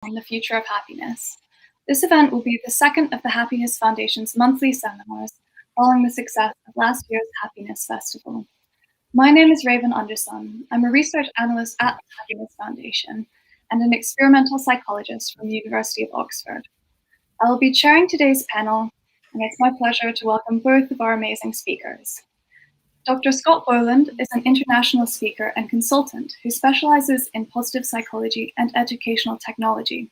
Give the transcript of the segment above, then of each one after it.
on the future of happiness. This event will be the second of the Happiness Foundation's monthly seminars, following the success of last year's Happiness Festival. My name is Raven Underson. I'm a research analyst at the Happiness Foundation and an experimental psychologist from the University of Oxford. I will be chairing today's panel, and it's my pleasure to welcome both of our amazing speakers. Dr. Scott Bolland is an international speaker and consultant who specialises in positive psychology and educational technology.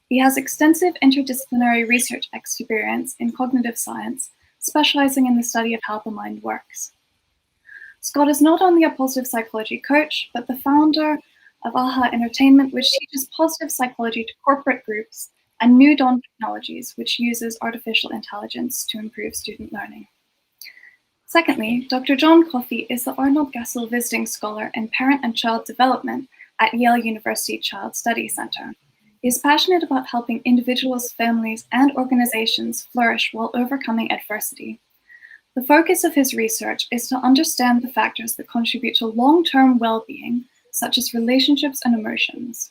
He has extensive interdisciplinary research experience in cognitive science, specialising in the study of how the mind works. Scott is not only a positive psychology coach, but the founder of AHA Entertainment, which teaches positive psychology to corporate groups, and New Dawn Technologies, which uses artificial intelligence to improve student learning. Secondly, Dr. John Coffey is the Arnold Gassel Visiting Scholar in Parent and Child Development at Yale University Child Study Center. He is passionate about helping individuals, families, and organizations flourish while overcoming adversity. The focus of his research is to understand the factors that contribute to long-term well-being, such as relationships and emotions.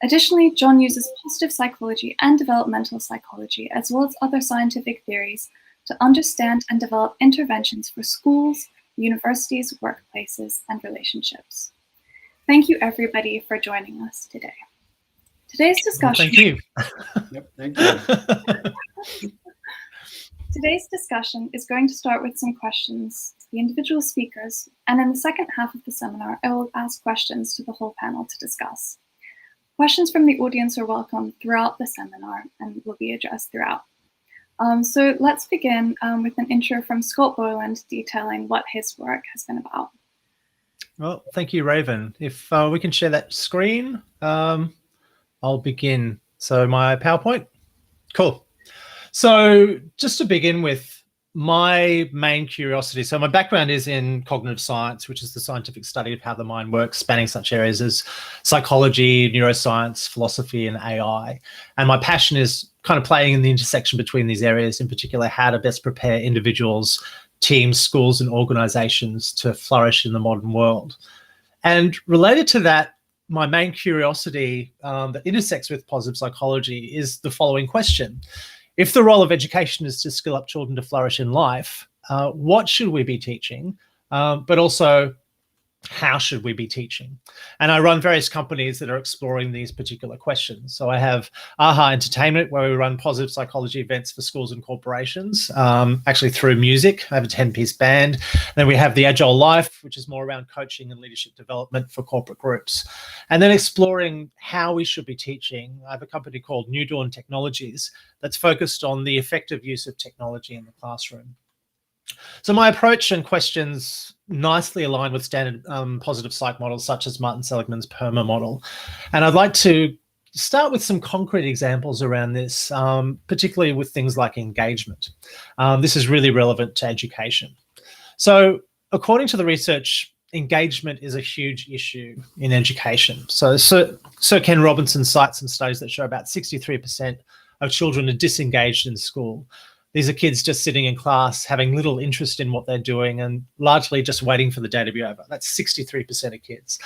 Additionally, John uses positive psychology and developmental psychology, as well as other scientific theories, to understand and develop interventions for schools, universities, workplaces, and relationships. Thank you, everybody, for joining us today. Today's discussion. Thank you. Yep, thank you. Today's discussion is going to start with some questions to the individual speakers, and in the second half of the seminar, I will ask questions to the whole panel to discuss. Questions from the audience are welcome throughout the seminar and will be addressed throughout. So let's begin with an intro from Scott Borland detailing what his work has been about. Well, thank you, Raven. If we can share that screen, I'll begin. So my PowerPoint, cool. So just to begin with, my main curiosity. So my background is in cognitive science, which is the scientific study of how the mind works, spanning such areas as psychology, neuroscience, philosophy, and AI. And my passion is kind of playing in the intersection between these areas, in particular, how to best prepare individuals, teams, schools, and organizations to flourish in the modern world. And related to that, my main curiosity that intersects with positive psychology is the following question. If the role of education is to skill up children to flourish in life, what should we be teaching? But also, how should we be teaching? And I run various companies that are exploring these particular questions. So I have AHA Entertainment, where we run positive psychology events for schools and corporations, actually through music. I have a 10-piece band. Then we have the Agile Life, which is more around coaching and leadership development for corporate groups. And then exploring how we should be teaching. I have a company called New Dawn Technologies that's focused on the effective use of technology in the classroom. So my approach and questions nicely align with standard positive psych models such as Martin Seligman's PERMA model. And I'd like to start with some concrete examples around this, particularly with things like engagement. This is really relevant to education. So according to the research, engagement is a huge issue in education. So Sir Ken Robinson cites some studies that show about 63% of children are disengaged in school. These are kids just sitting in class, having little interest in what they're doing and largely just waiting for the day to be over. That's 63% of kids.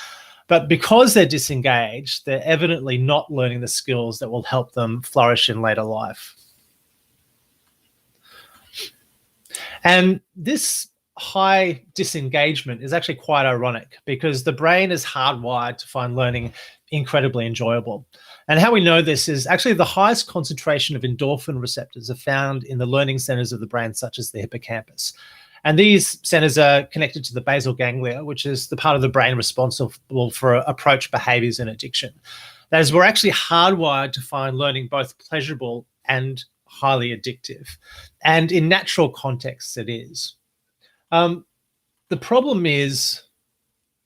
But because they're disengaged, they're evidently not learning the skills that will help them flourish in later life. And this high disengagement is actually quite ironic because the brain is hardwired to find learning incredibly enjoyable. And how we know this is actually the highest concentration of endorphin receptors are found in the learning centers of the brain, such as the hippocampus. And these centers are connected to the basal ganglia, which is the part of the brain responsible for approach behaviors and addiction. That is, we're actually hardwired to find learning both pleasurable and highly addictive. And in natural contexts, it is. The problem is,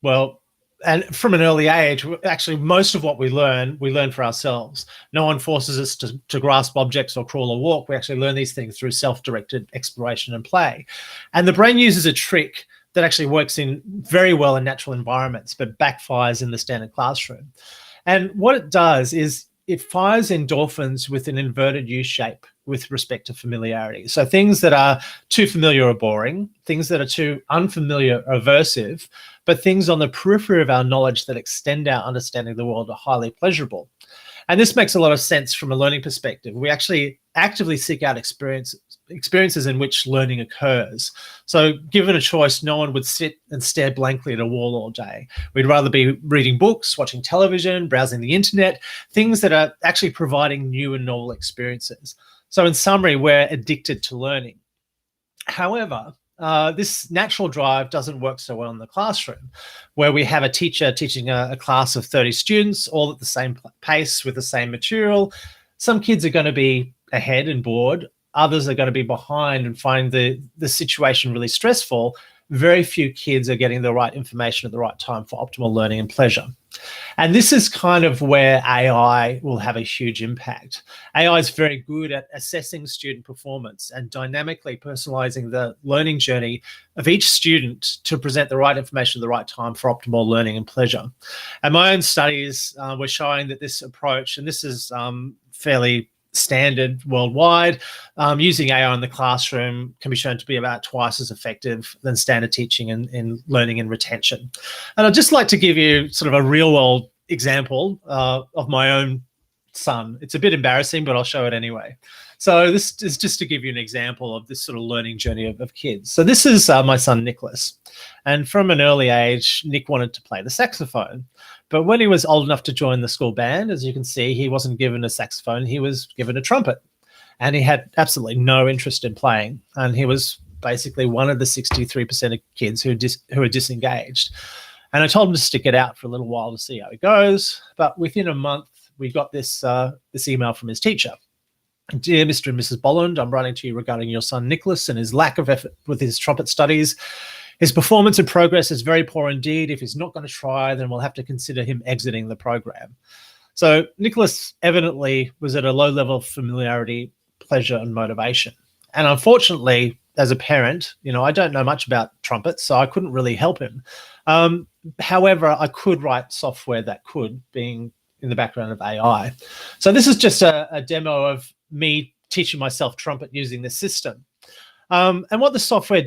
well, and from an early age, actually, most of what we learn for ourselves. No one forces us to grasp objects or crawl or walk. We actually learn these things through self-directed exploration and play. And the brain uses a trick that actually works in very well in natural environments, but backfires in the standard classroom. And what it does is it fires endorphins with an inverted U shape with respect to familiarity. So things that are too familiar are boring, things that are too unfamiliar are aversive, but things on the periphery of our knowledge that extend our understanding of the world are highly pleasurable. And this makes a lot of sense from a learning perspective. We actually actively seek out experiences in which learning occurs. So given a choice, no one would sit and stare blankly at a wall all day. We'd rather be reading books, watching television, browsing the internet, things that are actually providing new and novel experiences. So in summary, we're addicted to learning. However, this natural drive doesn't work so well in the classroom, where we have a teacher teaching a class of 30 students, all at the same pace with the same material. Some kids are going to be ahead and bored. Others are going to be behind and find the situation really stressful. Very few kids are getting the right information at the right time for optimal learning and pleasure. And this is kind of where AI will have a huge impact. AI is very good at assessing student performance and dynamically personalizing the learning journey of each student to present the right information at the right time for optimal learning and pleasure. And my own studies were showing that this approach, and this is fairly standard worldwide, using AI in the classroom can be shown to be about twice as effective than standard teaching in learning and retention. And I'd just like to give you sort of a real world example of my own son. It's a bit embarrassing, but I'll show it anyway. So this is just to give you an example of this sort of learning journey of kids. So this is my son, Nicholas. And from an early age, Nick wanted to play the saxophone. But when he was old enough to join the school band, as you can see, he wasn't given a saxophone, he was given a trumpet. And he had absolutely no interest in playing. And he was basically one of the 63% of kids who are disengaged. And I told him to stick it out for a little while to see how it goes. But within a month, we got this email from his teacher. Dear Mr. and Mrs. Bolland, I'm writing to you regarding your son Nicholas and his lack of effort with his trumpet studies. His performance and progress is very poor indeed. If he's not going to try, then we'll have to consider him exiting the program. So Nicholas evidently was at a low level of familiarity, pleasure, and motivation. And unfortunately, as a parent, I don't know much about trumpets, so I couldn't really help him. However, I could write software that could, being in the background of AI. So this is just a demo of me teaching myself trumpet using this system. And what the software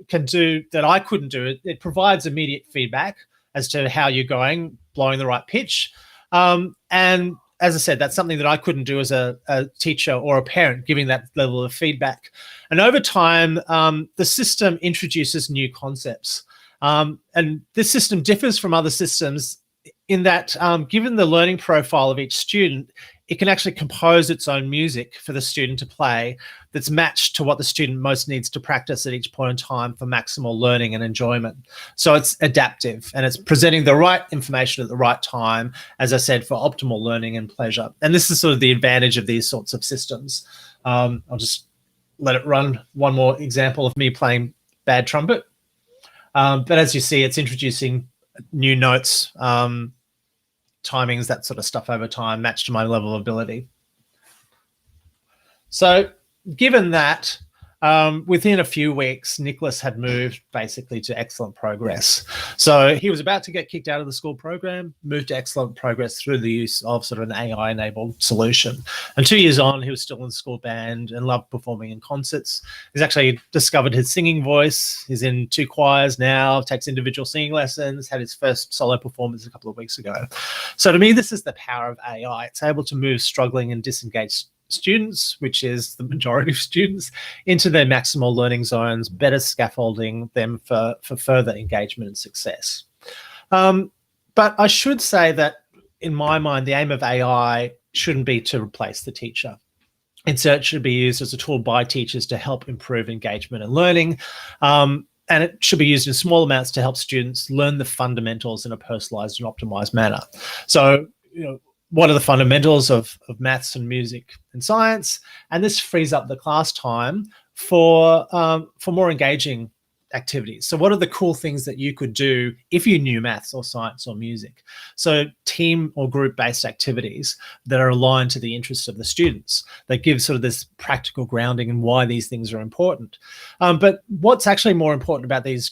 can do that I couldn't do, it provides immediate feedback as to how you're going, blowing the right pitch. And as I said, that's something that I couldn't do as a teacher or a parent, giving that level of feedback. And over time, the system introduces new concepts. And this system differs from other systems in that given the learning profile of each student, it can actually compose its own music for the student to play that's matched to what the student most needs to practice at each point in time for maximal learning and enjoyment. So it's adaptive and it's presenting the right information at the right time, as I said, for optimal learning and pleasure. And this is sort of the advantage of these sorts of systems. I'll just let it run one more example of me playing bad trumpet. But as you see, it's introducing new notes, timings, that sort of stuff over time, matched to my level of ability. So given that, within a few weeks, Nicholas had moved basically to excellent progress. So he was about to get kicked out of the school program, moved to excellent progress through the use of sort of an AI-enabled solution. And 2 years on, he was still in the school band and loved performing in concerts. He's actually discovered his singing voice. He's in 2 choirs now, takes individual singing lessons, had his first solo performance a couple of weeks ago. So to me, this is the power of AI. It's able to move struggling and disengaged students, which is the majority of students, into their maximal learning zones, better scaffolding them for further engagement and success. But I should say that in my mind, the aim of AI shouldn't be to replace the teacher. Instead, it should be used as a tool by teachers to help improve engagement and learning. And it should be used in small amounts to help students learn the fundamentals in a personalized and optimized manner. So, what are the fundamentals of maths and music and science? And this frees up the class time for more engaging activities. So what are the cool things that you could do if you knew maths or science or music? So team or group-based activities that are aligned to the interests of the students, that give sort of this practical grounding and why these things are important. But what's actually more important about these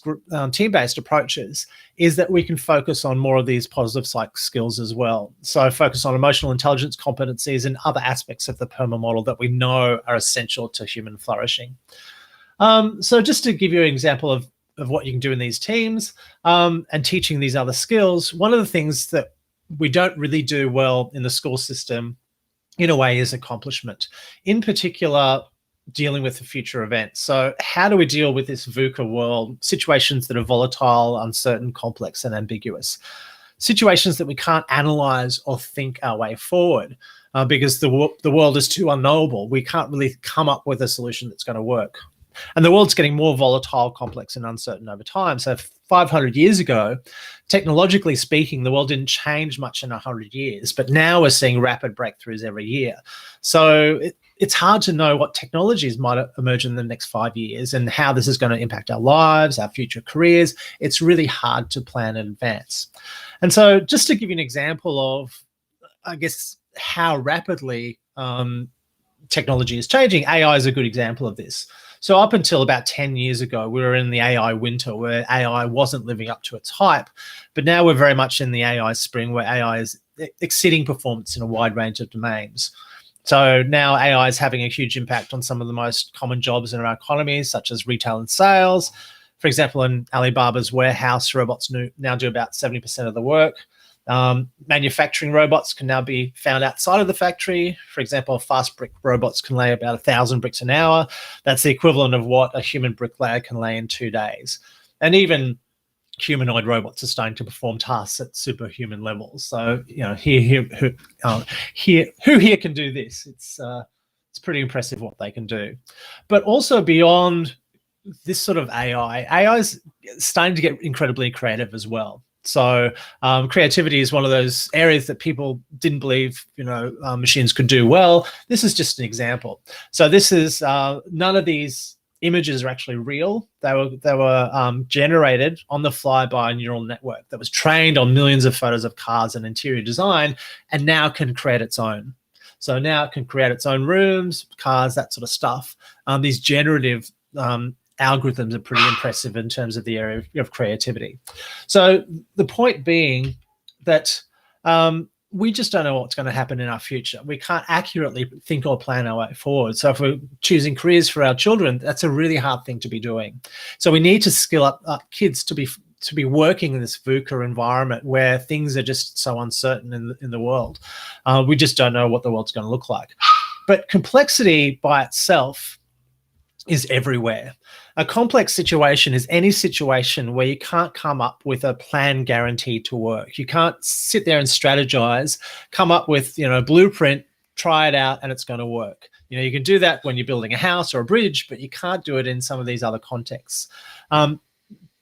team-based approaches is that we can focus on more of these positive psych skills as well. So focus on emotional intelligence competencies and other aspects of the PERMA model that we know are essential to human flourishing. So just to give you an example of what you can do in these teams and teaching these other skills, one of the things that we don't really do well in the school system in a way is accomplishment, in particular dealing with the future events. So how do we deal with this VUCA world, situations that are volatile, uncertain, complex, and ambiguous, situations that we can't analyze or think our way forward because the world is too unknowable. We can't really come up with a solution that's going to work. And the world's getting more volatile, complex, and uncertain over time. So 500 years ago, technologically speaking, the world didn't change much in 100 years, but now we're seeing rapid breakthroughs every year. So it's hard to know what technologies might emerge in the next 5 years and how this is going to impact our lives, our future careers. It's really hard to plan in advance. And so just to give you an example of, I guess, how rapidly technology is changing, AI is a good example of this. So up until about 10 years ago, we were in the AI winter where AI wasn't living up to its hype. But now we're very much in the AI spring where AI is exceeding performance in a wide range of domains. So now AI is having a huge impact on some of the most common jobs in our economy, such as retail and sales. For example, in Alibaba's warehouse, robots now do about 70% of the work. Manufacturing robots can now be found outside of the factory. For example, fast brick robots can lay about 1,000 bricks an hour. That's the equivalent of what a human bricklayer can lay in 2 days. And even humanoid robots are starting to perform tasks at superhuman levels. So, you know, who here can do this? It's pretty impressive what they can do. But also beyond this sort of AI is starting to get incredibly creative as well. So creativity is one of those areas that people didn't believe, machines could do well. This is just an example. So this is none of these images are actually real. They were generated on the fly by a neural network that was trained on millions of photos of cars and interior design, and now can create its own. So now it can create its own rooms, cars, that sort of stuff. These generative algorithms are pretty impressive in terms of the area of creativity. So the point being that we just don't know what's going to happen in our future. We can't accurately think or plan our way forward. So if we're choosing careers for our children, that's a really hard thing to be doing. So we need to skill up kids to be working in this VUCA environment where things are just so uncertain in the world. We just don't know what the world's going to look like. But complexity by itself is everywhere. A complex situation is any situation where you can't come up with a plan guaranteed to work. You can't sit there and strategize, come up with, a blueprint, try it out, and it's going to work. You can do that when you're building a house or a bridge, but you can't do it in some of these other contexts.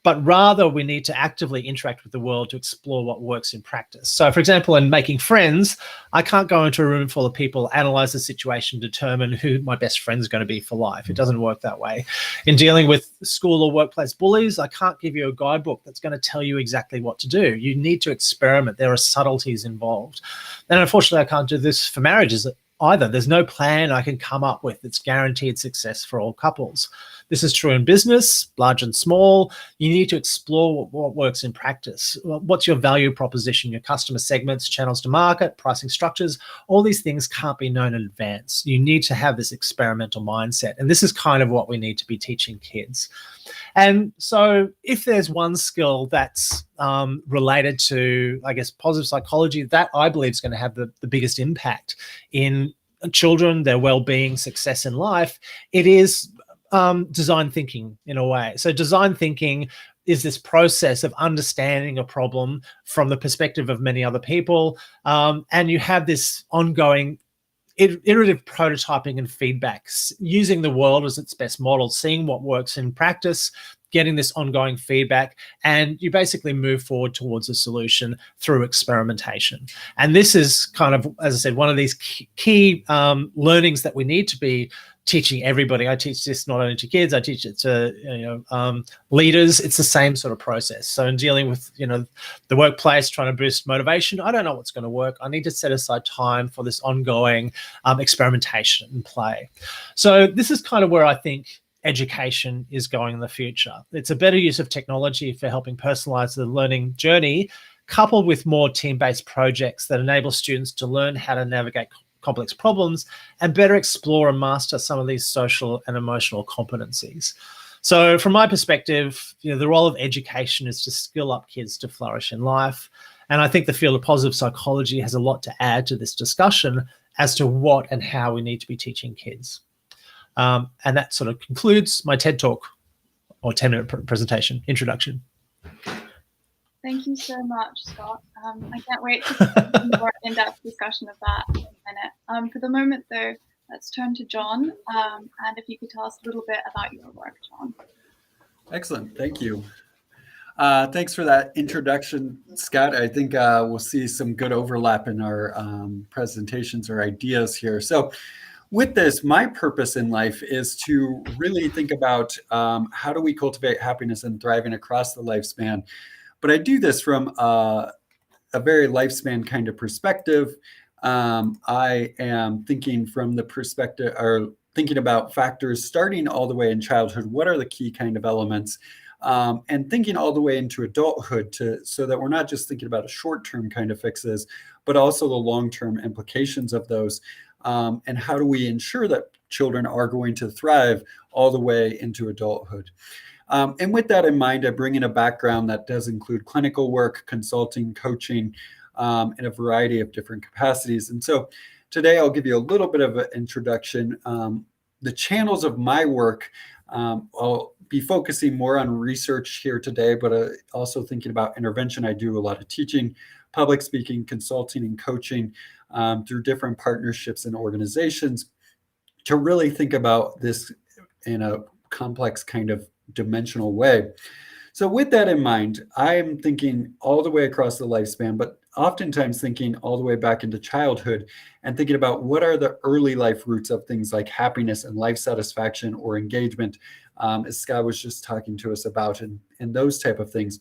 But rather we need to actively interact with the world to explore what works in practice. So for example, in making friends, I can't go into a room full of people, analyze the situation, determine who my best friend is going to be for life. It doesn't work that way. In dealing with school or workplace bullies, I can't give you a guidebook that's going to tell you exactly what to do. You need to experiment. There are subtleties involved. And unfortunately, I can't do this for marriages either. There's no plan I can come up with that's guaranteed success for all couples. This is true in business, large and small. You need to explore what works in practice. What's your value proposition, your customer segments, channels to market, pricing structures? All these things can't be known in advance. You need to have this experimental mindset. And this is kind of what we need to be teaching kids. And so if there's one skill that's related to, I guess, positive psychology, that I believe is going to have the biggest impact in children, their well-being, success in life, it is design thinking in a way. So design thinking is this process of understanding a problem from the perspective of many other people. And you have this ongoing iterative prototyping and feedback, using the world as its best model, seeing what works in practice, getting this ongoing feedback, and you basically move forward towards a solution through experimentation. And this is kind of, as I said, one of these key learnings that we need to be teaching everybody. I teach this not only to kids, I teach it to leaders. It's the same sort of process. So in dealing with the workplace, trying to boost motivation, I don't know what's going to work. I need to set aside time for this ongoing experimentation and play. So this is kind of where I think education is going in the future. It's a better use of technology for helping personalize the learning journey, coupled with more team-based projects that enable students to learn how to navigate complex problems and better explore and master some of these social and emotional competencies. So from my perspective, the role of education is to skill up kids to flourish in life. And I think the field of positive psychology has a lot to add to this discussion as to what and how we need to be teaching kids. And that sort of concludes my TED Talk, or 10-minute presentation, introduction. Thank you so much, Scott. I can't wait to have a more in-depth discussion of that in a minute. For the moment, though, let's turn to John. And if you could tell us a little bit about your work, John. Excellent. Thank you. Thanks for that introduction, Scott. I think we'll see some good overlap in our presentations or ideas here. So with this, my purpose in life is to really think about how do we cultivate happiness and thriving across the lifespan. But I do this from a very lifespan kind of perspective. I am thinking from the perspective, or thinking about factors starting all the way in childhood. What are the key kind of elements? And thinking all the way into adulthood so that we're not just thinking about a short-term kind of fixes, but also the long-term implications of those. And how do we ensure that children are going to thrive all the way into adulthood? And with that in mind, I bring in a background that does include clinical work, consulting, coaching, in a variety of different capacities. And so today I'll give you a little bit of an introduction. The channels of my work, I'll be focusing more on research here today, but also thinking about intervention. I do a lot of teaching, public speaking, consulting, and coaching through different partnerships and organizations to really think about this in a complex kind of dimensional way. So with that in mind, I'm thinking all the way across the lifespan, but oftentimes thinking all the way back into childhood and thinking about what are the early life roots of things like happiness and life satisfaction or engagement, as Scott was just talking to us about, and those type of things.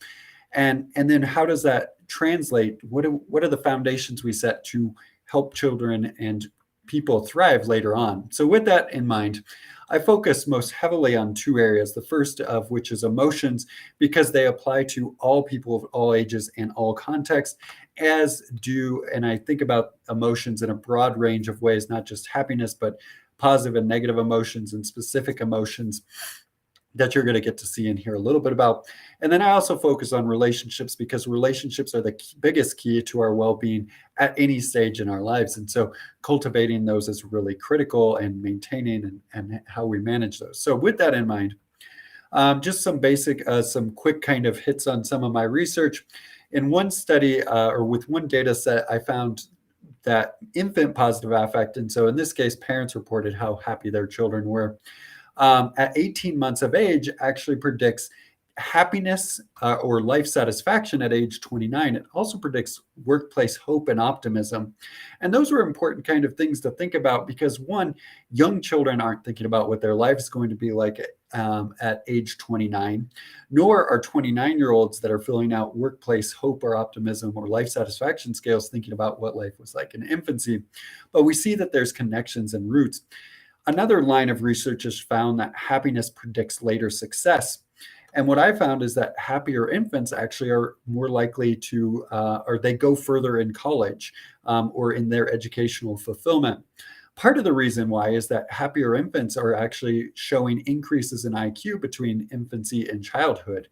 And then how does that translate? What are the foundations we set to help children and people thrive later on? So with that in mind, I focus most heavily on two areas, the first of which is emotions, because they apply to all people of all ages and all contexts, and I think about emotions in a broad range of ways, not just happiness, but positive and negative emotions and specific emotions that you're going to get to see and hear a little bit about. And then I also focus on relationships, because relationships are the biggest key to our well-being at any stage in our lives. And so cultivating those is really critical, and maintaining and how we manage those. So with that in mind, just some quick kind of hits on some of my research. In one study, or with one data set, I found that infant positive affect, and so in this case, parents reported how happy their children were, at 18 months of age actually predicts happiness or life satisfaction at age 29. It also predicts workplace hope and optimism. And those were important kind of things to think about, because one, young children aren't thinking about what their life is going to be like at age 29, nor are 29-year-olds that are filling out workplace hope or optimism or life satisfaction scales thinking about what life was like in infancy. But we see that there's connections and roots. Another line of research has found that happiness predicts later success. And what I found is that happier infants actually are more likely to, or they go further in college or in their educational fulfillment. Part of the reason why is that happier infants are actually showing increases in IQ between infancy and childhood,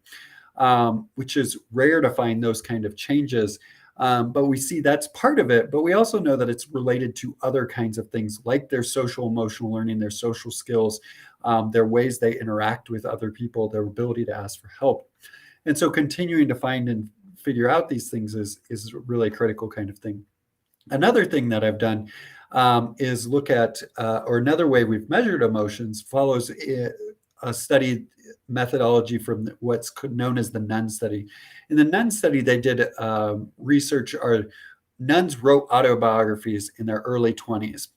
which is rare to find those kind of changes. But we see that's part of it, but we also know that it's related to other kinds of things like their social emotional learning, their social skills, their ways they interact with other people, their ability to ask for help. And so continuing to find and figure out these things is really a critical kind of thing. Another thing that I've done is look at, or another way we've measured emotions follows a study methodology from what's known as the Nun study. In the Nun study, they did research, or nuns wrote autobiographies in their early 20s.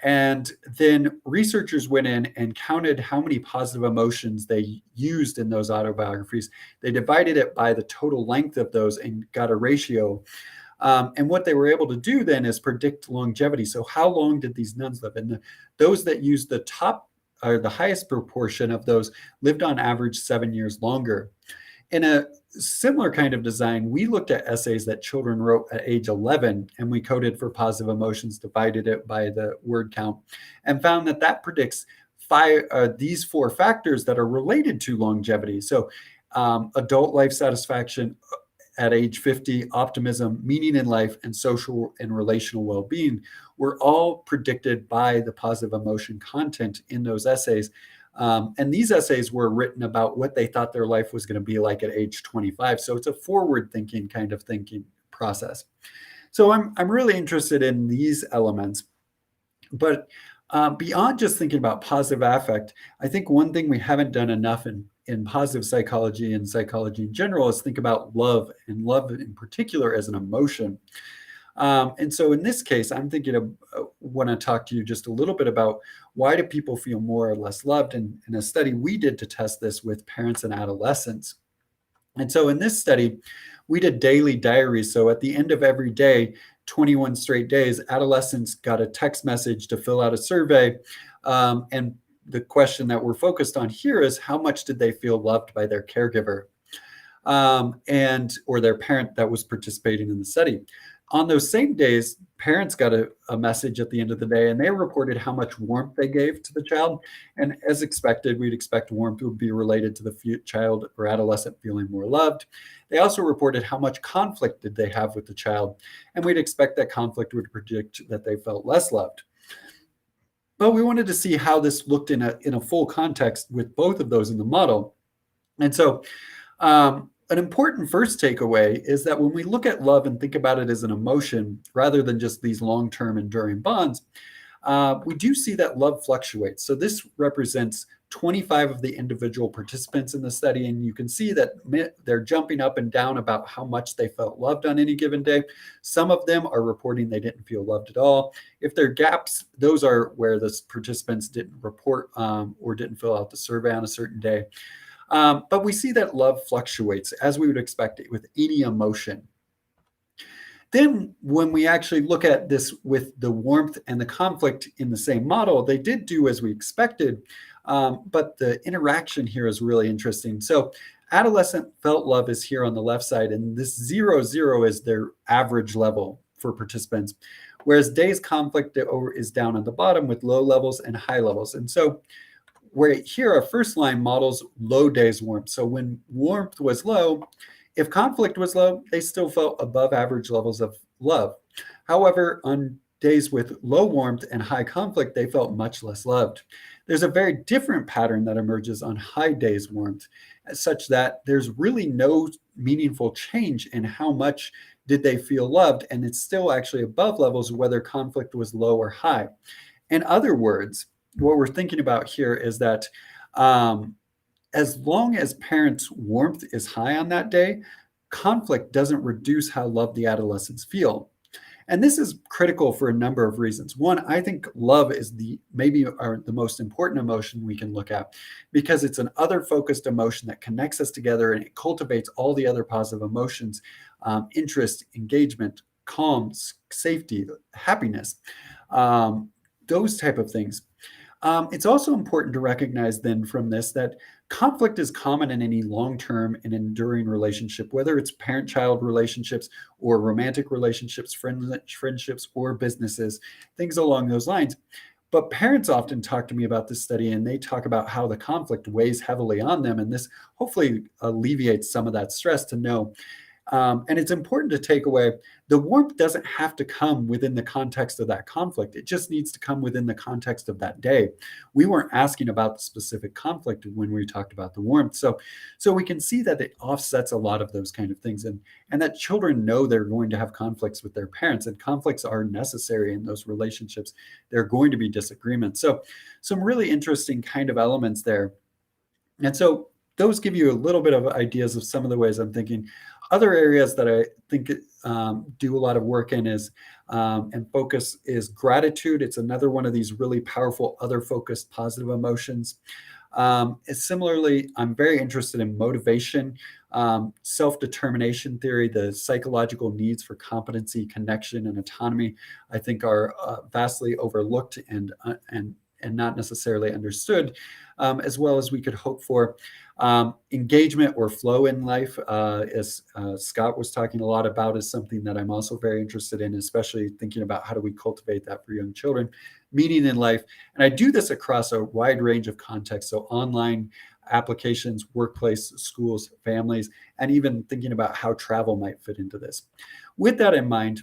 And then researchers went in and counted how many positive emotions they used in those autobiographies. They divided it by the total length of those and got a ratio. And what they were able to do then is predict longevity. So how long did these nuns live? And those that used the top, or the highest proportion of those, lived on average 7 years longer. In a similar kind of design, we looked at essays that children wrote at age 11, and we coded for positive emotions, divided it by the word count, and found that that predicts these four factors that are related to longevity. So adult life satisfaction, at age 50, optimism, meaning in life, and social and relational well-being were all predicted by the positive emotion content in those essays. And these essays were written about what they thought their life was going to be like at age 25. So it's a forward-thinking kind of thinking process. So I'm really interested in these elements. But beyond just thinking about positive affect, I think one thing we haven't done enough in positive psychology and psychology in general is think about love, and love in particular as an emotion. And so in this case, I'm thinking of want to talk to you just a little bit about why do people feel more or less loved? And in a study we did to test this with parents and adolescents. And so in this study, we did daily diaries. So at the end of every day, 21 straight days, adolescents got a text message to fill out a survey. And the question that we're focused on here is how much did they feel loved by their caregiver or their parent that was participating in the study. On those same days, parents got a message at the end of the day, and they reported how much warmth they gave to the child. And as expected, we'd expect warmth would be related to the child or adolescent feeling more loved. They also reported how much conflict did they have with the child, and we'd expect that conflict would predict that they felt less loved. But we wanted to see how this looked in a full context with both of those in the model. And so an important first takeaway is that when we look at love and think about it as an emotion, rather than just these long-term enduring bonds, we do see that love fluctuates. So this represents 25 of the individual participants in the study, and you can see that they're jumping up and down about how much they felt loved on any given day. Some of them are reporting they didn't feel loved at all. If there are gaps, those are where the participants didn't report or didn't fill out the survey on a certain day. But we see that love fluctuates as we would expect it with any emotion. Then when we actually look at this with the warmth and the conflict in the same model, they did do as we expected, but the interaction here is really interesting. So adolescent felt love is here on the left side, and this 0, 0 is their average level for participants, whereas days conflict is down at the bottom with low levels and high levels. And so where here our first line models low days warmth. So when warmth was low, if conflict was low, they still felt above average levels of love. However, on days with low warmth and high conflict, they felt much less loved. There's a very different pattern that emerges on high days warmth, such that there's really no meaningful change in how much did they feel loved, and it's still actually above levels whether conflict was low or high. In other words, what we're thinking about here is that as long as parents' warmth is high on that day, conflict doesn't reduce how loved the adolescents feel. And this is critical for a number of reasons. One, I think love is maybe the most important emotion we can look at, because it's an other-focused emotion that connects us together, and it cultivates all the other positive emotions, interest, engagement, calm, safety, happiness, those type of things. It's also important to recognize then from this that conflict is common in any long-term and enduring relationship, whether it's parent-child relationships or romantic relationships, friendships, or businesses, things along those lines. But parents often talk to me about this study, and they talk about how the conflict weighs heavily on them, and this hopefully alleviates some of that stress to know. And it's important to take away the warmth doesn't have to come within the context of that conflict. It just needs to come within the context of that day. We weren't asking about the specific conflict when we talked about the warmth. So we can see that it offsets a lot of those kind of things, and that children know they're going to have conflicts with their parents, and conflicts are necessary in those relationships. There are going to be disagreements. So some really interesting kind of elements there. And so those give you a little bit of ideas of some of the ways I'm thinking. Other areas that I think do a lot of work in is and focus is gratitude. It's another one of these really powerful other focused positive emotions. Similarly, I'm very interested in motivation, self-determination theory. The psychological needs for competency, connection, and autonomy, I think, are vastly overlooked and not necessarily understood, as well as we could hope for. Engagement or flow in life, as Scott was talking a lot about, is something that I'm also very interested in, especially thinking about how do we cultivate that for young children. Meaning in life, and I do this across a wide range of contexts, so online, applications, workplace, schools, families, and even thinking about how travel might fit into this. With that in mind,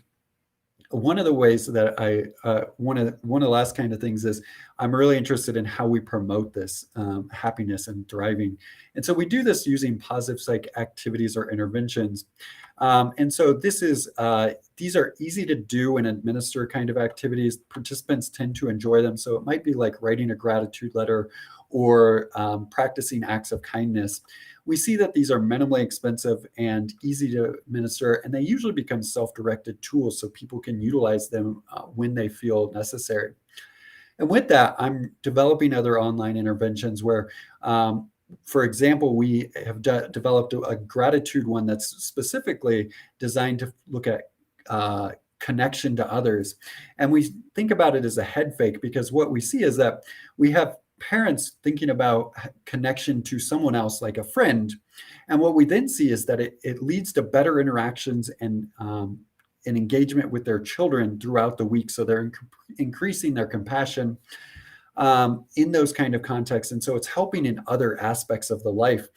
one of the ways that one of the last kind of things is I'm really interested in how we promote this happiness and thriving. And so we do this using positive psych activities or interventions. And so these are easy to do and administer kind of activities. Participants tend to enjoy them. So it might be like writing a gratitude letter or practicing acts of kindness. We see that these are minimally expensive and easy to administer, and they usually become self-directed tools so people can utilize them when they feel necessary. And with that, I'm developing other online interventions where, for example, we have developed a gratitude one that's specifically designed to look at connection to others. And we think about it as a head fake, because what we see is that we have parents thinking about connection to someone else, like a friend. And what we then see is that it leads to better interactions and engagement with their children throughout the week. So they're increasing their compassion in those kind of contexts. And so it's helping in other aspects of the life,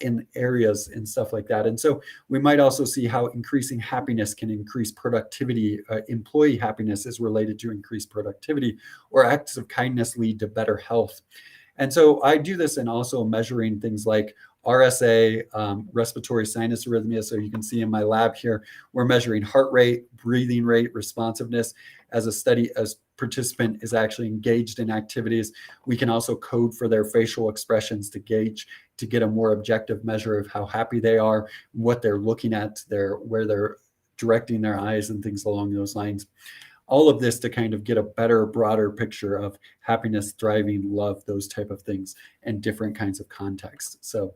in areas and stuff like that. And so we might also see how increasing happiness can increase productivity. Employee happiness is related to increased productivity, or acts of kindness lead to better health. And so I do this in also measuring things like RSA, respiratory sinus arrhythmia. So you can see in my lab here, we're measuring heart rate, breathing rate, responsiveness. As a study, as participant is actually engaged in activities, we can also code for their facial expressions to get a more objective measure of how happy they are, what they're looking at, where they're directing their eyes and things along those lines. All of this to kind of get a better, broader picture of happiness, thriving, love, those type of things, and different kinds of contexts. So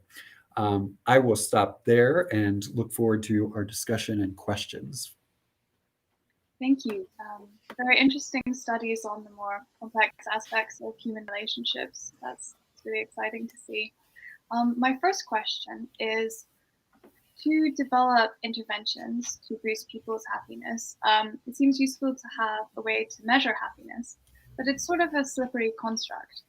I will stop there and look forward to our discussion and questions. Thank you. Very interesting studies on the more complex aspects of human relationships. That's really exciting to see. My first question is, to develop interventions to boost people's happiness, it seems useful to have a way to measure happiness, but it's sort of a slippery construct.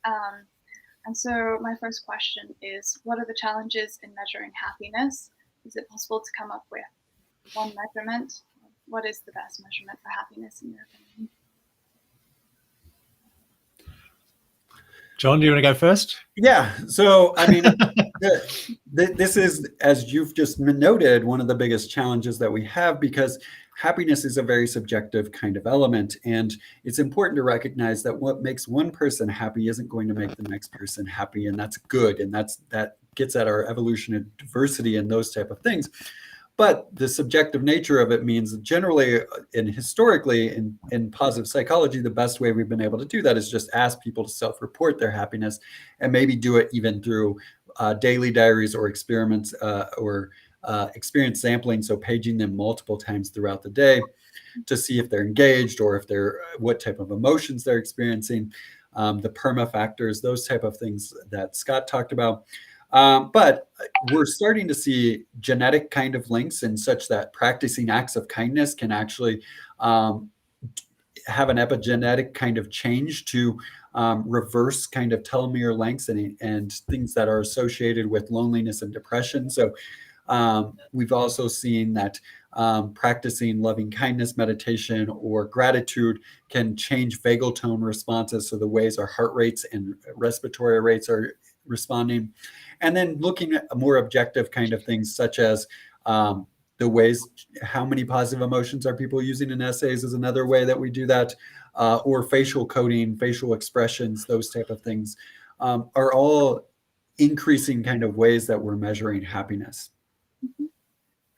And so my first question is, what are the challenges in measuring happiness? Is it possible to come up with one measurement? What is the best measurement for happiness in your opinion? John, do you want to go first? Yeah. So, I mean, this is, as you've just noted, one of the biggest challenges that we have, because happiness is a very subjective kind of element. And it's important to recognize that what makes one person happy isn't going to make the next person happy. And that's good. And that gets at our evolution of diversity and those type of things. But the subjective nature of it means generally and historically in positive psychology, the best way we've been able to do that is just ask people to self-report their happiness, and maybe do it even through daily diaries or experiments or experience sampling. So paging them multiple times throughout the day to see if they're engaged or if what type of emotions they're experiencing, the PERMA factors, those type of things that Scott talked about. But we're starting to see genetic kind of links, and such that practicing acts of kindness can actually have an epigenetic kind of change to reverse kind of telomere lengths and things that are associated with loneliness and depression. So we've also seen that practicing loving kindness meditation or gratitude can change vagal tone responses, so the ways our heart rates and respiratory rates are responding. And then looking at more objective kind of things, such as the ways, how many positive emotions are people using in essays is another way that we do that, or facial coding, facial expressions, those type of things are all increasing kind of ways that we're measuring happiness. Mm-hmm.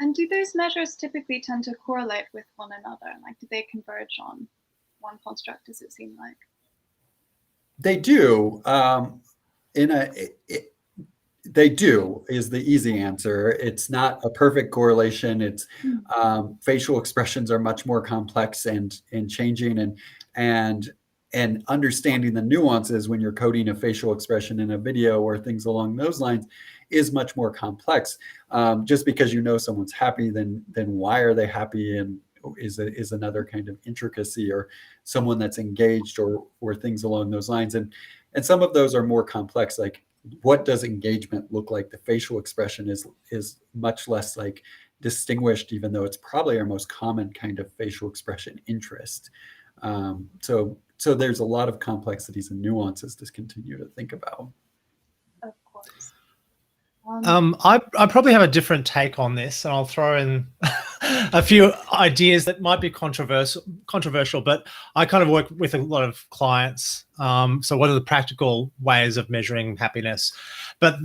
And do those measures typically tend to correlate with one another? Like, do they converge on one construct, does it seem like? They do. They do is the easy answer. It's not a perfect correlation. It's facial expressions are much more complex and changing, and understanding the nuances when you're coding a facial expression in a video or things along those lines is much more complex. Just because you know someone's happy, then why are they happy, and is another kind of intricacy, or someone that's engaged or things along those lines. And some of those are more complex, like what does engagement look like? The facial expression is much less like distinguished, even though it's probably our most common kind of facial expression interest. So there's a lot of complexities and nuances to continue to think about. Of course. I probably have a different take on this, and I'll throw in a few ideas that might be controversial, but I kind of work with a lot of clients. So what are the practical ways of measuring happiness? But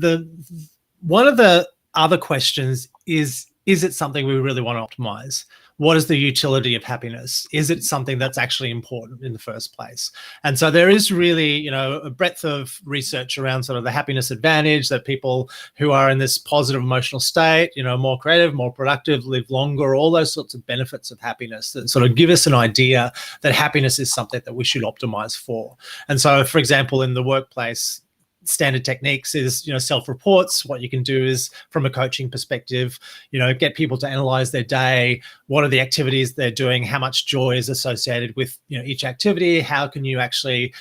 one of the other questions is it something we really want to optimize? What is the utility of happiness? Is it something that's actually important in the first place? And so there is really, a breadth of research around sort of the happiness advantage, that people who are in this positive emotional state, more creative, more productive, live longer, all those sorts of benefits of happiness that sort of give us an idea that happiness is something that we should optimize for. And so, for example, in the workplace, standard techniques is, self-reports. What you can do is, from a coaching perspective, get people to analyze their day. What are the activities they're doing? How much joy is associated with, each activity? How can you actually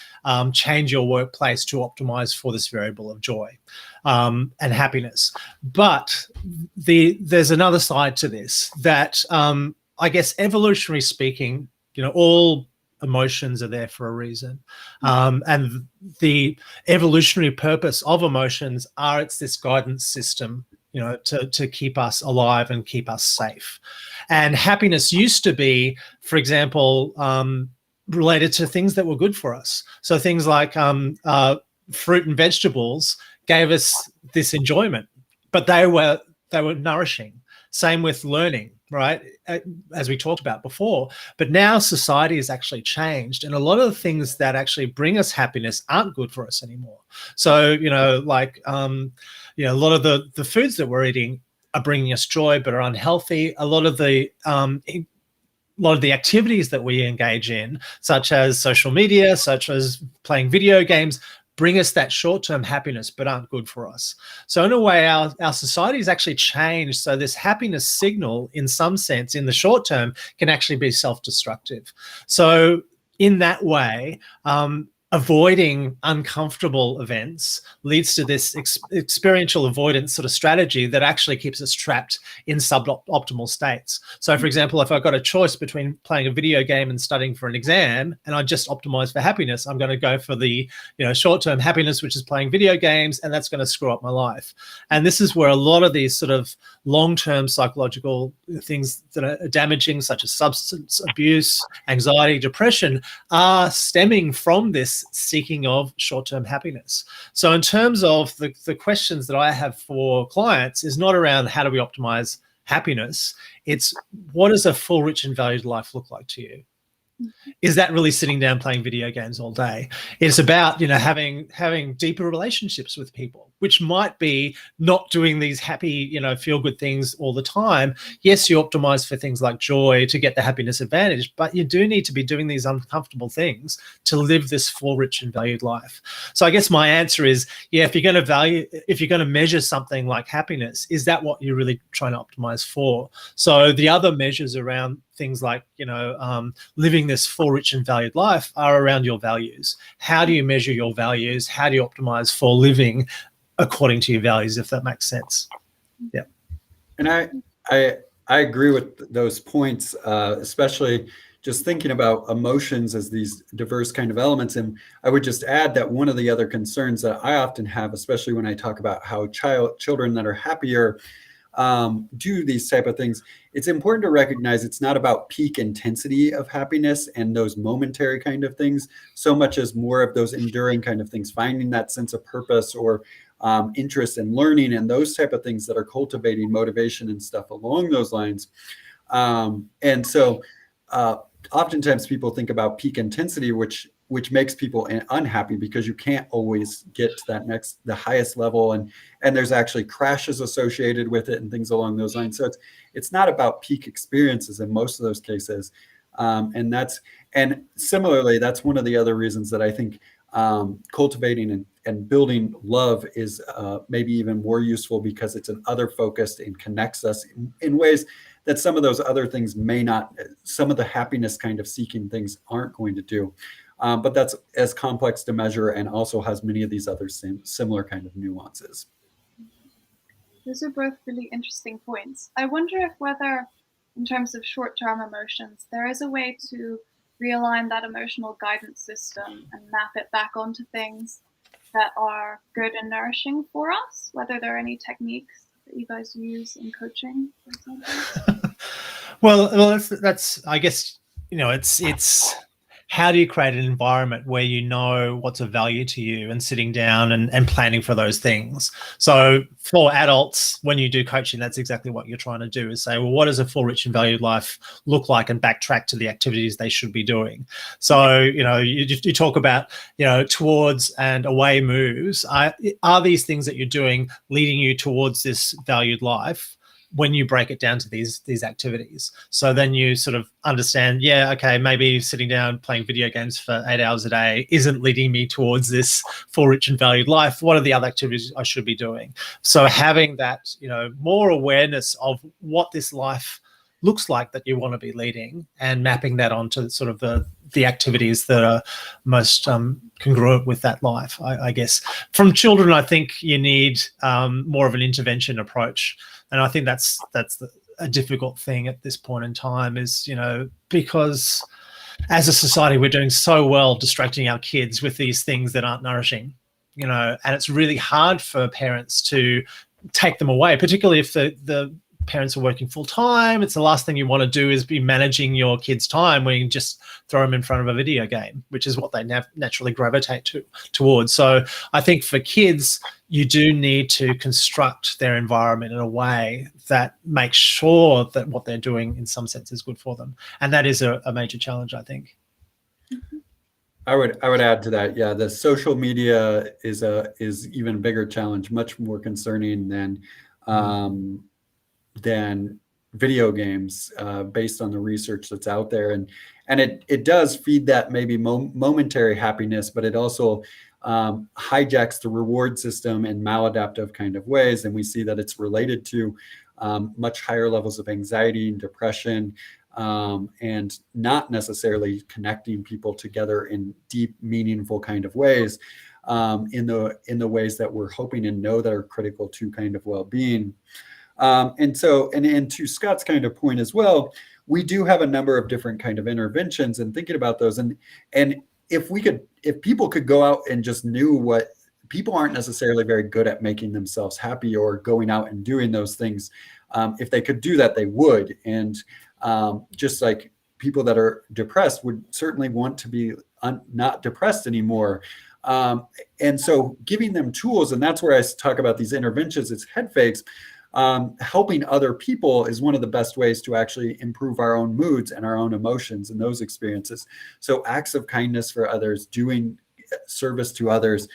change your workplace to optimize for this variable of joy and happiness? But there's another side to this that I guess, evolutionary speaking, all emotions are there for a reason. And the evolutionary purpose of emotions it's this guidance system, to keep us alive and keep us safe. And happiness used to be, for example, related to things that were good for us. So things like fruit and vegetables gave us this enjoyment, but they were nourishing. Same with learning, right? As we talked about before. But now society has actually changed, and a lot of the things that actually bring us happiness aren't good for us anymore. So, like, a lot of the foods that we're eating are bringing us joy, but are unhealthy. A lot of the activities that we engage in, such as social media, such as playing video games, bring us that short-term happiness, but aren't good for us. So in a way, our society has actually changed. So this happiness signal, in some sense, in the short term, can actually be self-destructive. So in that way, avoiding uncomfortable events leads to this experiential avoidance sort of strategy that actually keeps us trapped in suboptimal states. So, for example, if I've got a choice between playing a video game and studying for an exam, and I just optimize for happiness, I'm going to go for the short-term happiness, which is playing video games, and that's going to screw up my life. And this is where a lot of these sort of long-term psychological things that are damaging, such as substance abuse, anxiety, depression, are stemming from this seeking of short-term happiness. So in terms of the questions that I have for clients is not around how do we optimize happiness, it's what does a full, rich, and valued life look like to you? Is that really sitting down playing video games all day? It's about, having deeper relationships with people, which might be not doing these happy, feel-good things all the time. Yes, you optimize for things like joy to get the happiness advantage, but you do need to be doing these uncomfortable things to live this full, rich, and valued life. So I guess my answer is, if you're going to measure something like happiness, is that what you're really trying to optimize for? So the other measures around things like, living this full, rich, and valued life are around your values. How do you measure your values? How do you optimize for living according to your values, if that makes sense? Yeah. And I agree with those points, especially just thinking about emotions as these diverse kind of elements. And I would just add that one of the other concerns that I often have, especially when I talk about how children that are happier do these type of things, it's important to recognize it's not about peak intensity of happiness and those momentary kind of things, so much as more of those enduring kind of things, finding that sense of purpose or interest in learning and those type of things that are cultivating motivation and stuff along those lines. And so oftentimes people think about peak intensity, which makes people unhappy because you can't always get to the highest level, and there's actually crashes associated with it and things along those lines. So it's not about peak experiences in most of those cases, and similarly, that's one of the other reasons that I think cultivating and building love is maybe even more useful, because it's an other focused and connects us in ways that some of those other things may not. Some of the happiness kind of seeking things aren't going to do. but that's as complex to measure and also has many of these other similar kind of nuances. Those are both really interesting points. I wonder if whether, in terms of short-term emotions, there is a way to realign that emotional guidance system and map it back onto things that are good and nourishing for us, whether there are any techniques that you guys use in coaching, for example. Well, that's I guess, it's how do you create an environment where you know what's of value to you and sitting down and planning for those things. So for adults, when you do coaching, that's exactly what you're trying to do, is say, well, what does a full, rich and valued life look like, and backtrack to the activities they should be doing. So, you talk about, towards and away moves. Are these things that you're doing leading you towards this valued life when you break it down to these activities? So then you sort of understand, okay, maybe sitting down playing video games for 8 hours a day isn't leading me towards this full, rich and valued life. What are the other activities I should be doing? So having that, more awareness of what this life looks like that you want to be leading, and mapping that onto sort of the activities that are most congruent with that life, I guess. From children, I think you need more of an intervention approach. And I think that's a difficult thing at this point in time, is, because as a society, we're doing so well distracting our kids with these things that aren't nourishing, and it's really hard for parents to take them away, particularly if the parents are working full time. It's the last thing you want to do is be managing your kids' time when you can just throw them in front of a video game, which is what they naturally gravitate towards. So I think for kids, you do need to construct their environment in a way that makes sure that what they're doing in some sense is good for them. And that is a major challenge, I think. I would add to that. Yeah, the social media is even a bigger challenge, much more concerning than video games, based on the research that's out there. And it does feed that maybe momentary happiness, but it also hijacks the reward system in maladaptive kind of ways. And we see that it's related to much higher levels of anxiety and depression, and not necessarily connecting people together in deep, meaningful kind of ways, in the ways that we're hoping and know that are critical to kind of well-being. And to Scott's kind of point as well, we do have a number of different kind of interventions, and thinking about those. And if people could go out and just knew what people aren't necessarily very good at making themselves happy or going out and doing those things. If they could do that, they would. And just like people that are depressed would certainly want to be not depressed anymore. And so giving them tools, and that's where I talk about these interventions, it's head fakes. Helping other people is one of the best ways to actually improve our own moods and our own emotions and those experiences. So acts of kindness for others, doing service to others,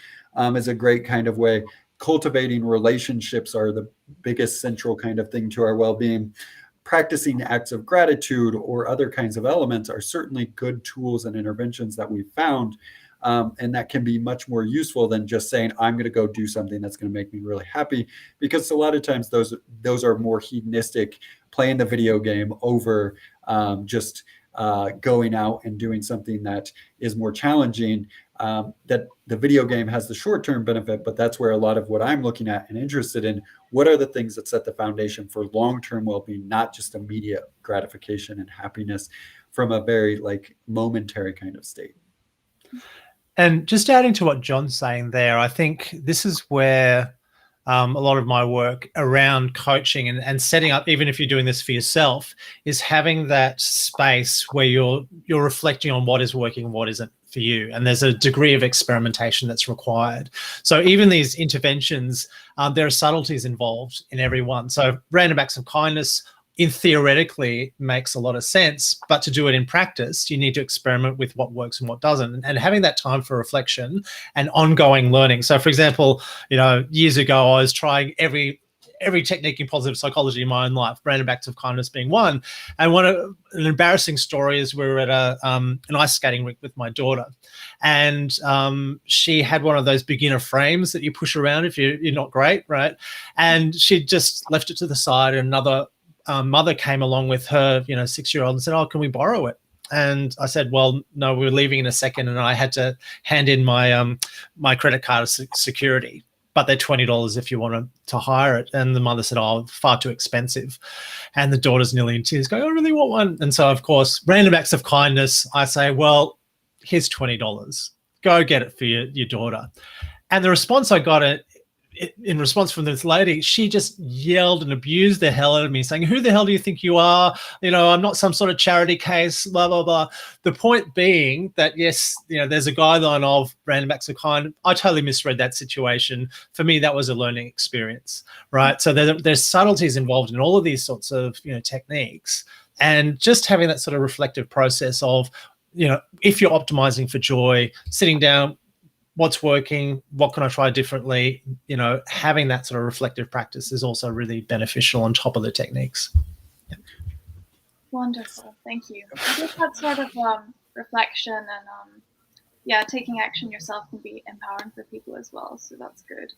is a great kind of way. Cultivating relationships are the biggest central kind of thing to our well-being. Practicing acts of gratitude or other kinds of elements are certainly good tools and interventions that we've found. And that can be much more useful than just saying, I'm going to go do something that's going to make me really happy, because a lot of times those are more hedonistic, playing the video game over just going out and doing something that is more challenging. That the video game has the short-term benefit, but that's where a lot of what I'm looking at and interested in, what are the things that set the foundation for long-term well-being, not just immediate gratification and happiness from a very momentary kind of state. And just adding to what John's saying there, I think this is where a lot of my work around coaching and setting up, even if you're doing this for yourself, is having that space where you're reflecting on what is working and what isn't for you. And there's a degree of experimentation that's required. So even these interventions, there are subtleties involved in every one. So random acts of kindness, theoretically makes a lot of sense, but to do it in practice, you need to experiment with what works and what doesn't, and having that time for reflection and ongoing learning. So for example, years ago, I was trying every technique in positive psychology in my own life, random acts of kindness being one. And an embarrassing story is we were at an ice skating rink with my daughter, and she had one of those beginner frames that you push around if you're not great, right? And she just left it to the side, and another mother came along with her 6-year-old and said, oh, can we borrow it? And I said, well, no, we're leaving in a second. And I had to hand in my my credit card as security. But they're $20 if you want to hire it. And the mother said, oh, far too expensive. And the daughter's nearly in tears going, I really want one. And so, of course, random acts of kindness, I say, well, here's $20. Go get it for your daughter. And the response I got in response from this lady, she just yelled and abused the hell out of me, saying, who the hell do you think you are? You know, I'm not some sort of charity case, blah, blah, blah. The point being that, yes, you know, there's a guideline of random acts of kindness. I totally misread that situation. For me, that was a learning experience, right? So there's subtleties involved in all of these sorts of, you know, techniques. And just having that sort of reflective process of, you know, if you're optimizing for joy, sitting down, what's working, what can I try differently, you know, having that sort of reflective practice is also really beneficial on top of the techniques. Yeah. Wonderful, thank you. I think that sort of reflection and yeah, taking action yourself can be empowering for people as well, so that's good.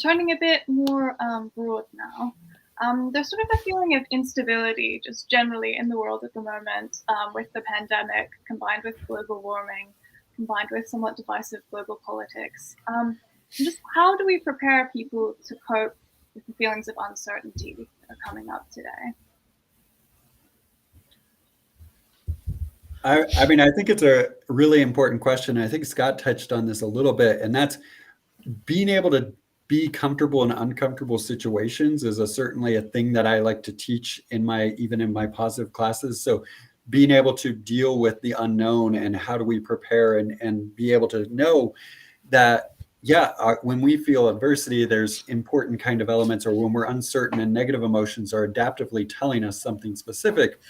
Turning a bit more broad now, there's sort of a feeling of instability just generally in the world at the moment with the pandemic combined with global warming, combined with somewhat divisive global politics. Just how do we prepare people to cope with the feelings of uncertainty that are coming up today? I mean, I think it's a really important question. I think Scott touched on this a little bit, and that's being able to be comfortable in uncomfortable situations is certainly a thing that I like to teach even in my positive classes. So being able to deal with the unknown and how do we prepare and be able to know that, yeah, when we feel adversity, there's important kind of elements, or when we're uncertain and negative emotions are adaptively telling us something specific.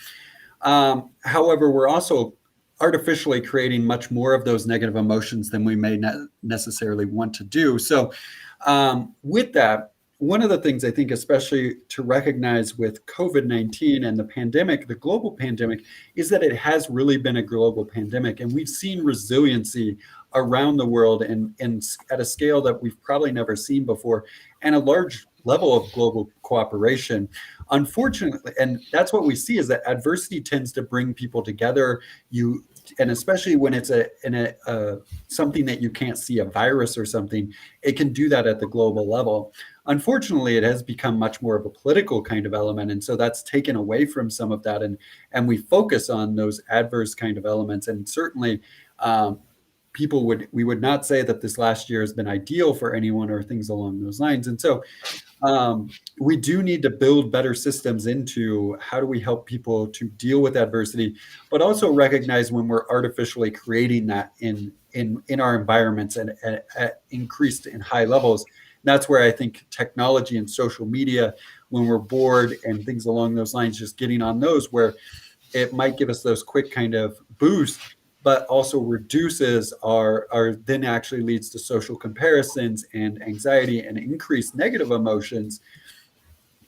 However, we're also artificially creating much more of those negative emotions than we may necessarily want to do. So with that, one of the things I think, especially to recognize with COVID-19 and the pandemic, the global pandemic, is that it has really been a global pandemic. And we've seen resiliency around the world and at a scale that we've probably never seen before, and a large level of global cooperation. Unfortunately, and that's what we see, is that adversity tends to bring people together. And especially when it's something that you can't see, a virus or something, it can do that at the global level. Unfortunately, it has become much more of a political kind of element. And so that's taken away from some of that. And we focus on those adverse kind of elements. And certainly we would not say that this last year has been ideal for anyone or things along those lines. And so we do need to build better systems into how do we help people to deal with adversity, but also recognize when we're artificially creating that in our environments and at increased in high levels. That's where I think technology and social media, when we're bored and things along those lines, just getting on those, where it might give us those quick kind of boosts, but also reduces then actually leads to social comparisons and anxiety and increased negative emotions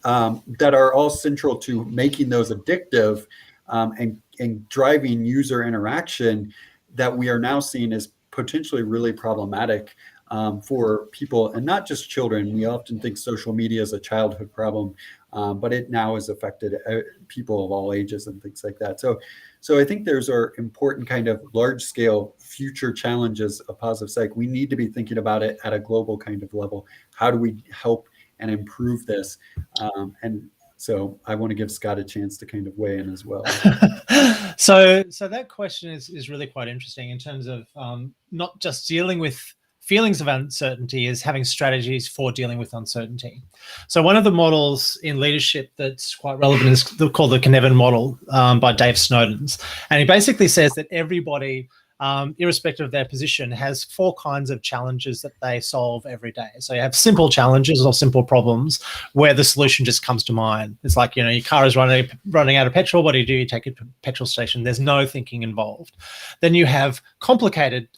that are all central to making those addictive and driving user interaction that we are now seeing as potentially really problematic for people, and not just children. We often think social media is a childhood problem, but it now has affected people of all ages and things like that. So I think there's our important kind of large scale future challenges of positive psych. We need to be thinking about it at a global kind of level. How do we help and improve this? And so I want to give Scott a chance to kind of weigh in as well. So that question is really quite interesting in terms of not just dealing with feelings of uncertainty, is having strategies for dealing with uncertainty. So one of the models in leadership that's quite relevant is called the Cynefin model by Dave Snowden. And he basically says that everybody, irrespective of their position, has 4 kinds of challenges that they solve every day. So you have simple challenges or simple problems where the solution just comes to mind. It's like, you know, your car is running out of petrol. What do? You take it to a petrol station. There's no thinking involved. Then you have complicated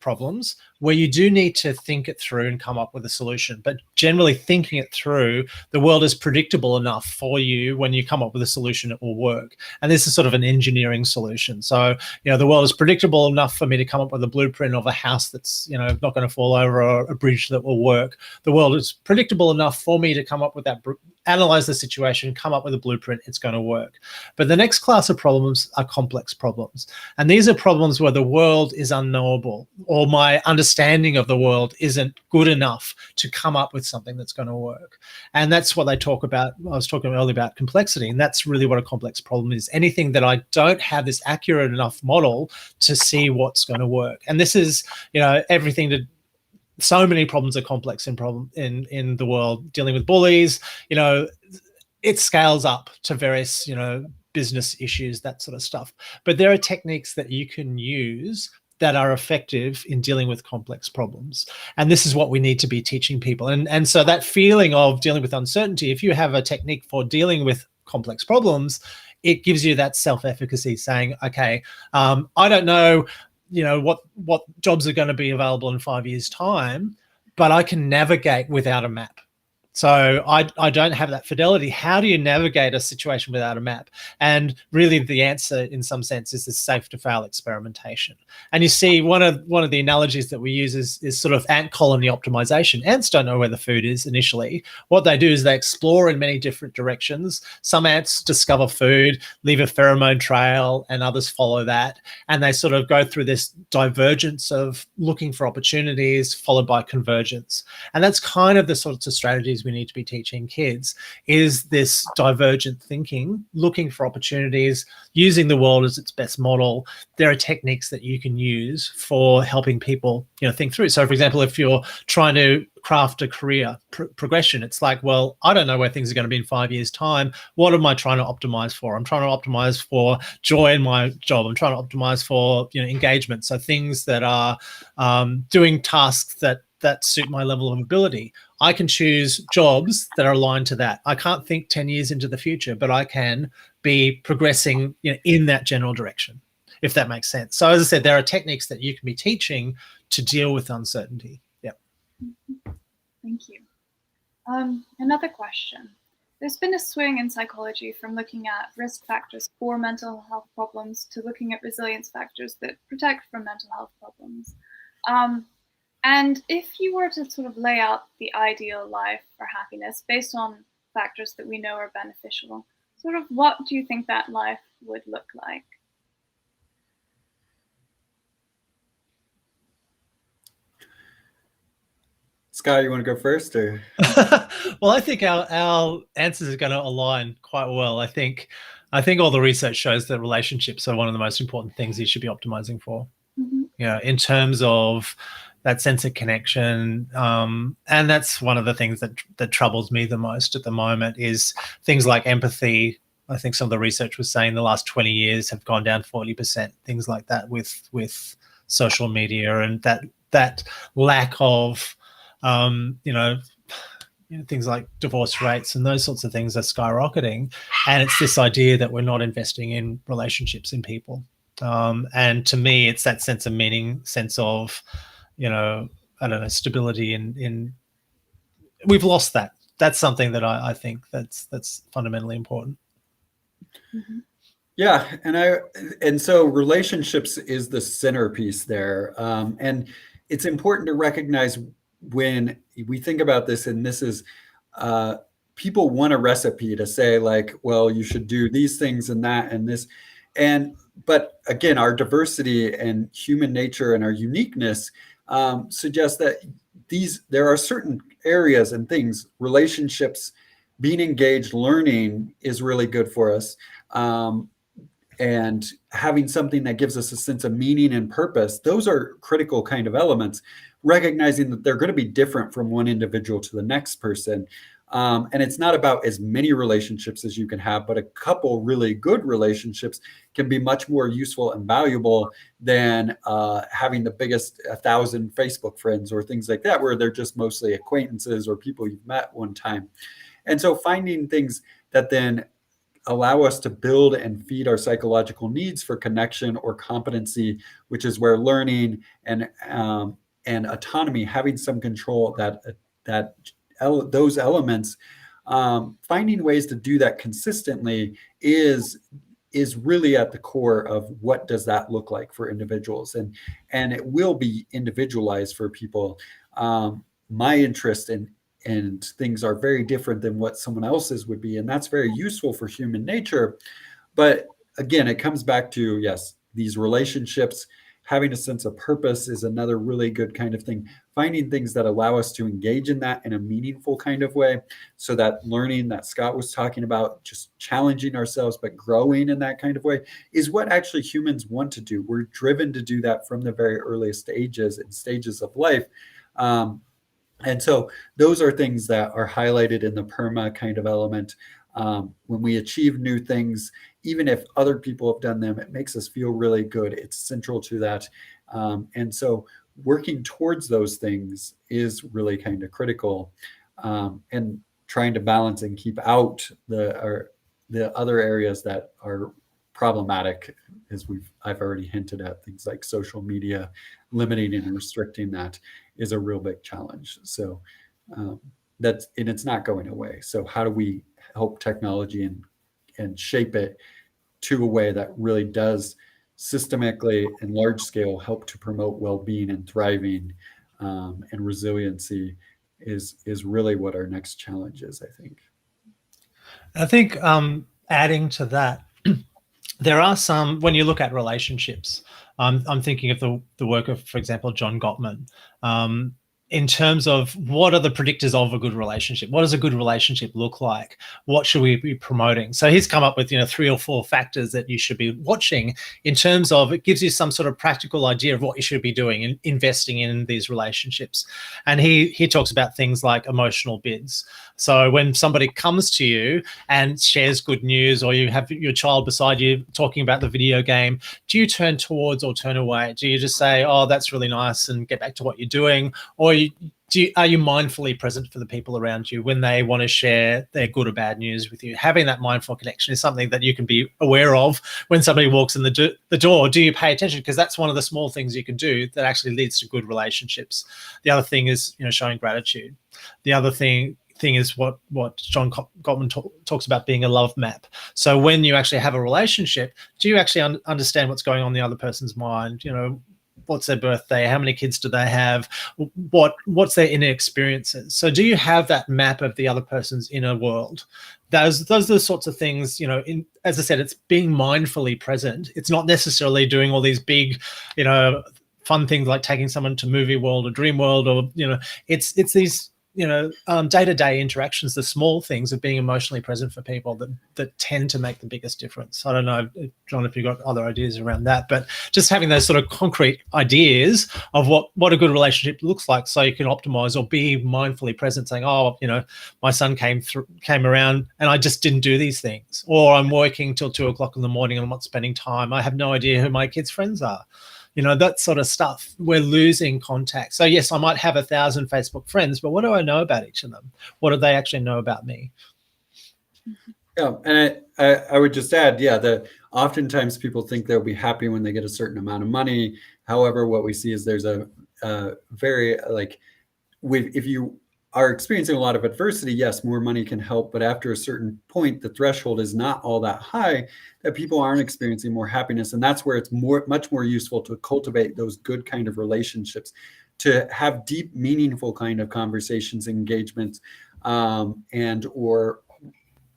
problems where you do need to think it through and come up with a solution. But generally thinking it through, the world is predictable enough for you. When you come up with a solution, it will work. And this is sort of an engineering solution. So, you know, the world is predictable enough for me to come up with a blueprint of a house that's, you know, not going to fall over, or a bridge that will work. The world is predictable enough for me to come up with that analyze the situation, come up with a blueprint, it's going to work. But the next class of problems are complex problems. And these are problems where the world is unknowable, or my understanding of the world isn't good enough to come up with something that's going to work. And that's what they talk about. I was talking earlier about complexity, and that's really what a complex problem is. Anything that I don't have this accurate enough model to see what's going to work. And this is, everything to, so many problems are complex in the world. Dealing with bullies, it scales up to various, business issues, that sort of stuff. But there are techniques that you can use that are effective in dealing with complex problems. And this is what we need to be teaching people. And so that feeling of dealing with uncertainty, if you have a technique for dealing with complex problems, it gives you that self-efficacy, saying, okay, I don't know, what jobs are going to be available in 5 years' time, but I can navigate without a map. So I don't have that fidelity. How do you navigate a situation without a map? And really the answer in some sense is this safe to fail experimentation. And you see one of the analogies that we use is sort of ant colony optimization. Ants don't know where the food is initially. What they do is they explore in many different directions. Some ants discover food, leave a pheromone trail, and others follow that. And they sort of go through this divergence of looking for opportunities followed by convergence. And that's kind of the sorts of strategies we need to be teaching kids, is this divergent thinking, looking for opportunities, using the world as its best model. There are techniques that you can use for helping people, think through. So for example, if you're trying to craft a career progression, it's like, well, I don't know where things are going to be in 5 years' time. What am I trying to optimize for? I'm trying to optimize for joy in my job. I'm trying to optimize for engagement. So things that are doing tasks that suit my level of ability. I can choose jobs that are aligned to that. I can't think 10 years into the future, but I can be progressing in that general direction, if that makes sense. So as I said, there are techniques that you can be teaching to deal with uncertainty. Yeah. Thank you. Another question. There's been a swing in psychology from looking at risk factors for mental health problems to looking at resilience factors that protect from mental health problems. And if you were to sort of lay out the ideal life for happiness based on factors that we know are beneficial, sort of what do you think that life would look like? Scott, you want to go first, or? Well, I think our answers are going to align quite well. I think all the research shows that relationships are one of the most important things you should be optimizing for. Mm-hmm. In terms of that sense of connection, and that's one of the things that troubles me the most at the moment is things like empathy. I think some of the research was saying the last 20 years have gone down 40%, things like that with social media, and that lack of things like divorce rates and those sorts of things are skyrocketing. And it's this idea that we're not investing in relationships in people. And to me, it's that sense of meaning, sense of, stability in we've lost that. That's something that I think that's fundamentally important. Mm-hmm. Yeah. And so relationships is the centerpiece there. And it's important to recognize when we think about this, and this is, people want a recipe to say like, well, you should do these things and that and this. But again, our diversity and human nature and our uniqueness suggests that there are certain areas and things, relationships, being engaged, learning is really good for us. And having something that gives us a sense of meaning and purpose, those are critical kind of elements, recognizing that they're going to be different from one individual to the next person. And it's not about as many relationships as you can have, but a couple really good relationships can be much more useful and valuable than having the biggest 1,000 Facebook friends or things like that, where they're just mostly acquaintances or people you've met one time. And so finding things that then allow us to build and feed our psychological needs for connection or competency, which is where learning and autonomy, having some control those elements, finding ways to do that consistently is really at the core of what does that look like for individuals, and it will be individualized for people. My interest and things are very different than what someone else's would be. And that's very useful for human nature. But again, it comes back to, yes, these relationships, having a sense of purpose is another really good kind of thing. Finding things that allow us to engage in that in a meaningful kind of way. So that learning that Scott was talking about, just challenging ourselves, but growing in that kind of way, is what actually humans want to do. We're driven to do that from the very earliest stages and stages of life. And so those are things that are highlighted in the PERMA kind of element. When we achieve new things, even if other people have done them, it makes us feel really good. It's central to that. And so working towards those things is really kind of critical, and trying to balance and keep out the other areas that are problematic, as I've already hinted at, things like social media, limiting and restricting that is a real big challenge. So and it's not going away. So how do we help technology and shape it to a way that really does systemically and large scale help to promote well-being and thriving, and resiliency is really what our next challenge is, I think. I think adding to that, there are some, when you look at relationships, I'm thinking of the work of, for example, John Gottman, in terms of what are the predictors of a good relationship? What does a good relationship look like? What should we be promoting? So he's come up with 3 or 4 factors that you should be watching, in terms of, it gives you some sort of practical idea of what you should be doing and investing in these relationships. And he talks about things like emotional bids. So when somebody comes to you and shares good news, or you have your child beside you talking about the video game, do you turn towards or turn away? Do you just say, oh, that's really nice, and get back to what you're doing? Or are you mindfully present for the people around you when they want to share their good or bad news with you? Having that mindful connection is something that you can be aware of when somebody walks in the door. Do you pay attention? Because that's one of the small things you can do that actually leads to good relationships. The other thing is, showing gratitude. The other thing is what John Gottman talks about, being a love map. So when you actually have a relationship, do you actually understand what's going on in the other person's mind? What's their birthday? How many kids do they have? What's their inner experiences? So do you have that map of the other person's inner world? Those are the sorts of things, as I said, it's being mindfully present. It's not necessarily doing all these big, fun things like taking someone to movie world or dream world, or, it's these, day-to-day interactions, the small things of being emotionally present for people that tend to make the biggest difference. I don't know, John, if you've got other ideas around that, but just having those sort of concrete ideas of what a good relationship looks like, so you can optimize or be mindfully present, saying, oh, my son came around and I just didn't do these things, or I'm working till 2 o'clock in the morning and I'm not spending time. I have no idea who my kids' friends are. That sort of stuff. We're losing contact. So yes, I might have 1,000 Facebook friends, but what do I know about each of them? What do they actually know about me? Yeah, and I would just add, that oftentimes people think they'll be happy when they get a certain amount of money. However, what we see is there's a very, if you are experiencing a lot of adversity, yes, more money can help, but after a certain point, the threshold is not all that high, that people aren't experiencing more happiness. And that's where it's much more useful to cultivate those good kind of relationships, to have deep, meaningful kind of conversations, engagements, or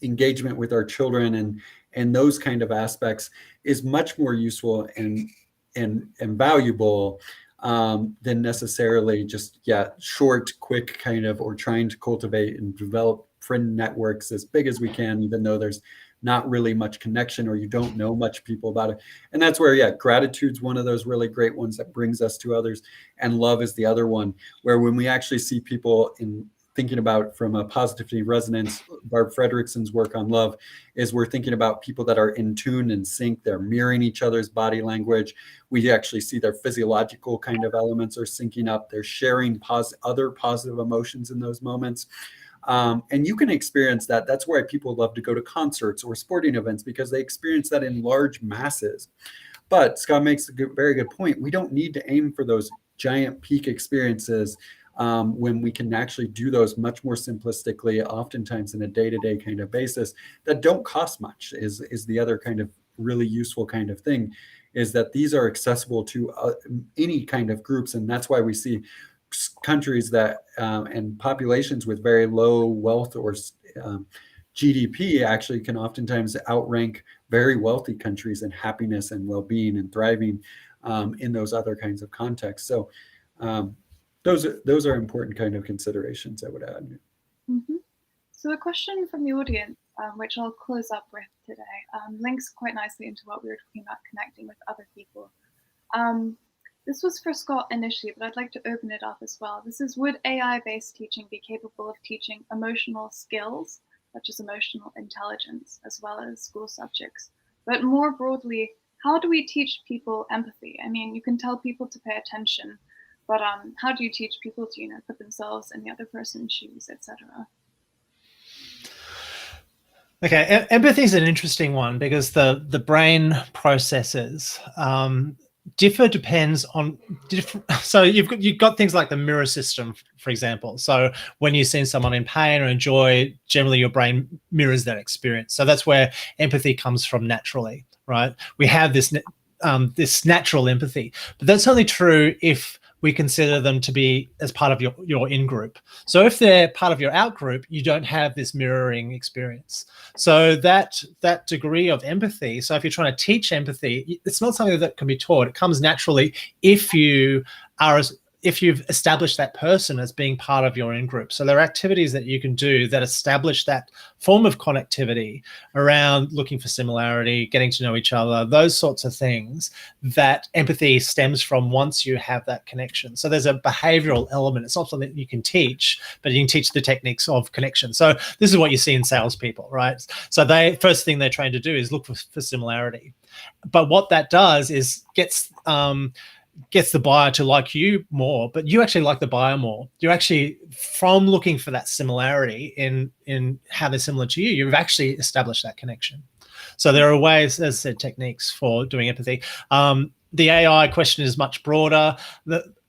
engagement with our children, and those kind of aspects is much more useful and valuable than necessarily just short, quick kind of, or trying to cultivate and develop friend networks as big as we can, even though there's not really much connection, or you don't know much people about it. And that's where gratitude's one of those really great ones that brings us to others, and love is the other one, where when we actually see people in thinking about from a positivity resonance, Barb Fredrickson's work on love, is we're thinking about people that are in tune and sync. They're mirroring each other's body language. We actually see their physiological kind of elements are syncing up. They're sharing other positive emotions in those moments. And you can experience that. That's why people love to go to concerts or sporting events, because they experience that in large masses. But Scott makes a very good point. We don't need to aim for those giant peak experiences, when we can actually do those much more simplistically, oftentimes in a day-to-day kind of basis, that don't cost much, is the other kind of really useful kind of thing, is that these are accessible to any kind of groups. And that's why we see countries that and populations with very low wealth or GDP actually can oftentimes outrank very wealthy countries in happiness and well-being and thriving in those other kinds of contexts. So those are important kind of considerations I would add. Mm-hmm. So a question from the audience, which I'll close up with today, links quite nicely into what we were talking about, connecting with other people. This was for Scott initially, but I'd like to open it up as well. This is, would AI-based teaching be capable of teaching emotional skills, such as emotional intelligence, as well as school subjects? But more broadly, how do we teach people empathy? I mean, you can tell people to pay attention, but how do you teach people to, put themselves in the other person's shoes, etc.? Okay, empathy is an interesting one because the brain processes depends on so you've got things like the mirror system, for example. So when you've seen someone in pain or in joy, generally your brain mirrors that experience. So that's where empathy comes from naturally, right? We have this natural empathy, but that's only true if we consider them to be as part of your in-group. So if they're part of your out-group, you don't have this mirroring experience. So that degree of empathy, so if you're trying to teach empathy, it's not something that can be taught. It comes naturally if you've established that person as being part of your in-group. So there are activities that you can do that establish that form of connectivity around looking for similarity, getting to know each other, those sorts of things that empathy stems from once you have that connection. So there's a behavioral element. It's not something that you can teach, but you can teach the techniques of connection. So this is what you see in salespeople, right? So first thing they're trained to do is look for similarity. But what that does is gets the buyer to like you more, but you actually like the buyer more. You're actually, from looking for that similarity in how they're similar to you, you've actually established that connection. So there are ways, as I said, techniques for doing empathy. The AI question is much broader,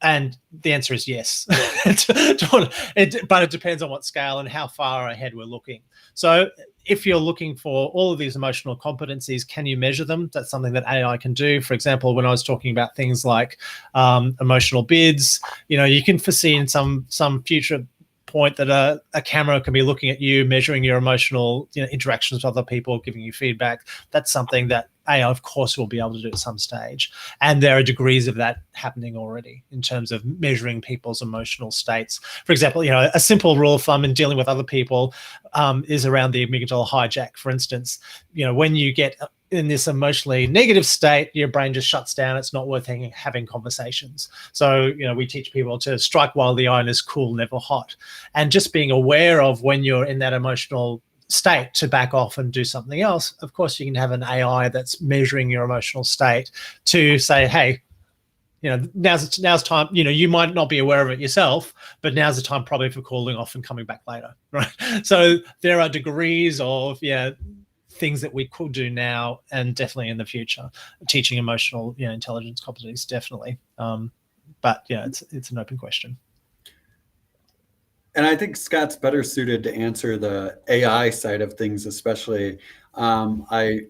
and the answer is yes. But it depends on what scale and how far ahead we're looking. So if you're looking for all of these emotional competencies, can you measure them? That's something that AI can do. For example, when I was talking about things like emotional bids, you can foresee in some future point that a camera can be looking at you, measuring your emotional interactions with other people, giving you feedback. That's something that AI, of course, will be able to do at some stage. And there are degrees of that happening already in terms of measuring people's emotional states. For example, a simple rule of thumb in dealing with other people is around the amygdala hijack. For instance, when you get in this emotionally negative state, your brain just shuts down. It's not worth having conversations. So, we teach people to strike while the iron is cool, never hot. And just being aware of when you're in that emotional state to back off and do something else. Of course, you can have an AI that's measuring your emotional state to say, hey, now's time. You might not be aware of it yourself, but now's the time probably for calling off and coming back later, right? So there are degrees of things that we could do now and definitely in the future. Teaching emotional intelligence competencies, definitely. But it's an open question. And I think Scott's better suited to answer the AI side of things, especially. I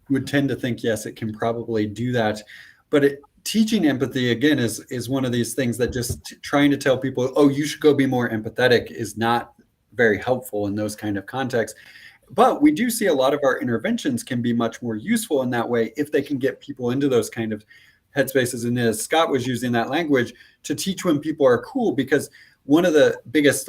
would tend to think, yes, it can probably do that. But teaching empathy, again, is one of these things that just trying to tell people, oh, you should go be more empathetic is not very helpful in those kind of contexts. But we do see a lot of our interventions can be much more useful in that way if they can get people into those kind of headspaces. And as Scott was using that language to teach when people are cool, because one of the biggest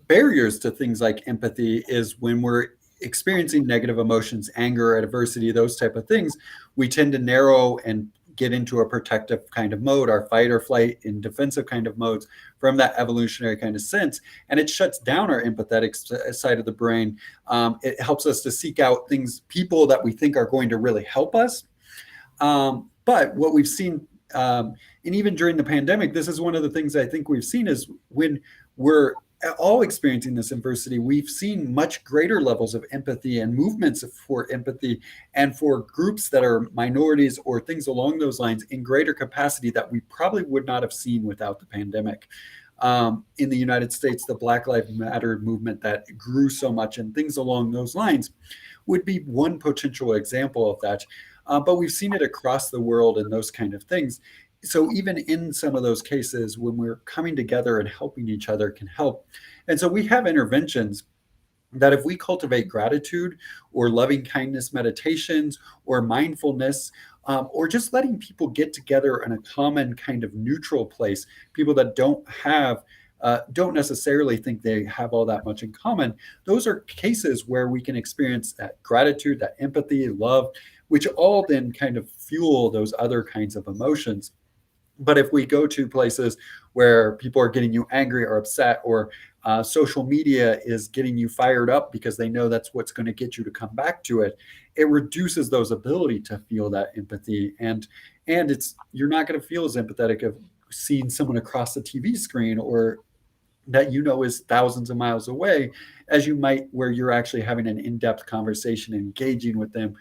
barriers to things like empathy is when we're experiencing negative emotions, anger, adversity, those type of things, we tend to narrow and get into a protective kind of mode, our fight or flight and defensive kind of modes from that evolutionary kind of sense. And it shuts down our empathetic side of the brain. It helps us to seek out people that we think are going to really help us. But what we've seen, and even during the pandemic, this is one of the things I think we've seen is when we're all experiencing this adversity, we've seen much greater levels of empathy and movements for empathy and for groups that are minorities or things along those lines in greater capacity that we probably would not have seen without the pandemic. In the United States, the Black Lives Matter movement that grew so much and things along those lines would be one potential example of that. But we've seen it across the world and those kind of things. so even in some of those cases, when we're coming together and helping each other can help. And so we have interventions that if we cultivate gratitude or loving kindness meditations or mindfulness, or just letting people get together in a common kind of neutral place, people that don't necessarily think they have all that much in common, those are cases where we can experience that gratitude, that empathy, love, which all then kind of fuel those other kinds of emotions. But if we go to places where people are getting you angry or upset, or social media is getting you fired up because they know that's what's going to get you to come back to it, it reduces those ability to feel that empathy. And you're not going to feel as empathetic of seeing someone across the TV screen, or that is thousands of miles away, as you might where you're actually having an in-depth conversation, engaging with them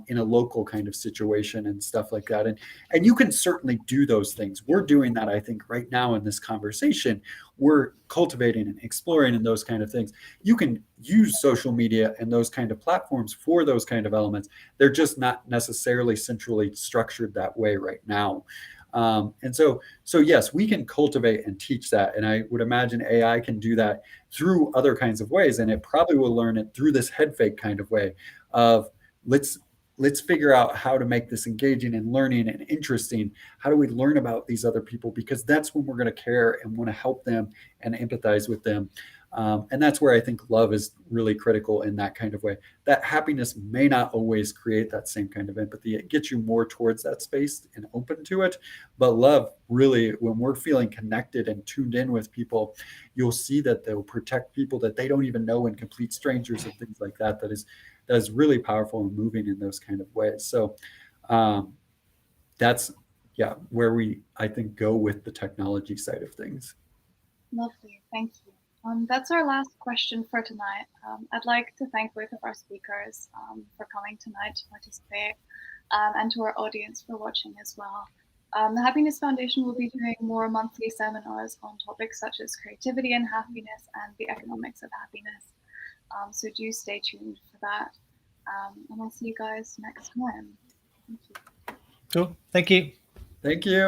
in a local kind of situation and stuff like that. And you can certainly do those things. We're doing that, I think, right now in this conversation. We're cultivating and exploring and those kind of things. You can use social media and those kind of platforms for those kind of elements. They're just not necessarily centrally structured that way right now. And so yes, we can cultivate and teach that. And I would imagine AI can do that through other kinds of ways. And it probably will learn it through this head fake kind of way of let's figure out how to make this engaging and learning and interesting. How do we learn about these other people? Because that's when we're going to care and want to help them and empathize with them. And that's where I think love is really critical in that kind of way. That happiness may not always create that same kind of empathy. It gets you more towards that space and open to it. But love, really, when we're feeling connected and tuned in with people, you'll see that they'll protect people that they don't even know, and complete strangers and things like that. That is really powerful and moving in those kind of ways. So that's where we, I think, go with the technology side of things. Lovely, thank you. That's our last question for tonight. I'd like to thank both of our speakers for coming tonight to participate, and to our audience for watching as well. The Happiness Foundation will be doing more monthly seminars on topics such as creativity and happiness and the economics of happiness. So do stay tuned for that. And I'll see you guys next time. Thank you. Cool. Thank you. Thank you.